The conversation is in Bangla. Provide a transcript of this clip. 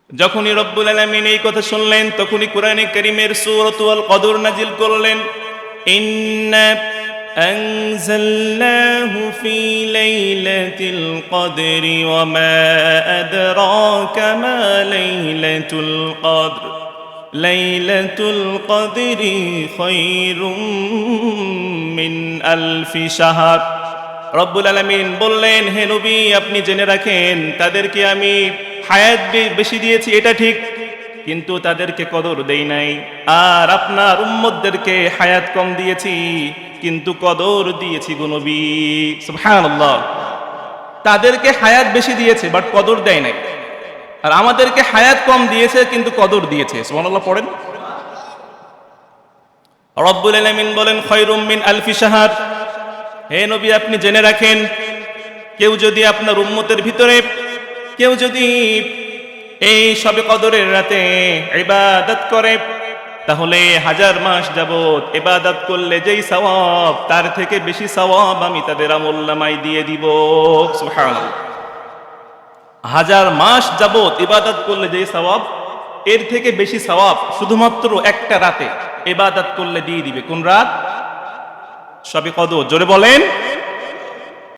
যখনই রব্বুল আলামিন এই কথা শুনলেন, তখনই কোরআনে কারীমের সূরাতুল কদর নাজিল করলেন। ইন্না আনজালনাহু ফি লাইলাতিল কদরি ওয়া মা আদরাকা মা লাইলাতুল কদর লাইলাতুল কদরি খায়রুম মিন আলফি শাহর। রব্বুল আলামিন বললেন, হে নবী, আপনি জেনে রাখেন, তাদেরকে আমি হায়াত বেশি দিয়েছি, এটা ঠিক, কিন্তু তাদেরকে কদর দেই নাই। আর আপনার উম্মতদেরকে হায়াত কম দিয়েছি, কিন্তু কদর দিয়েছি গো নবী। সুবহানাল্লাহ। তাদেরকে হায়াত বেশি দিয়েছে, বাট কদর দেয় নাই। আর আমাদেরকে হায়াত কম দিয়েছে, কিন্তু কদর দিয়েছে। সুবহানাল্লাহ পড়েন। রব্বুল আলামিন বলেন, খায়রুম মিন আলফি শাহর। হে নবী, আপনি জেনে রাখেন, কেউ যদি আপনার উম্মতের ভিতরে কেউ যদি এই শবে কদরের রাতে ইবাদত করে, তাহলে 1000 মাস যাবত ইবাদত করলে যেই সওয়াব, তার থেকে বেশি সওয়াব আমি তাদের আমলনামায় দিয়ে দিব। সুবহানাল্লাহ। 1000 মাস যাবত ইবাদত করলে যেই সওয়াব, এর থেকে বেশি সওয়াব শুধুমাত্র একটা রাতে ইবাদত করলে দিয়ে দিবে। কোন রাত? শবে কদর। জোরে বলেন।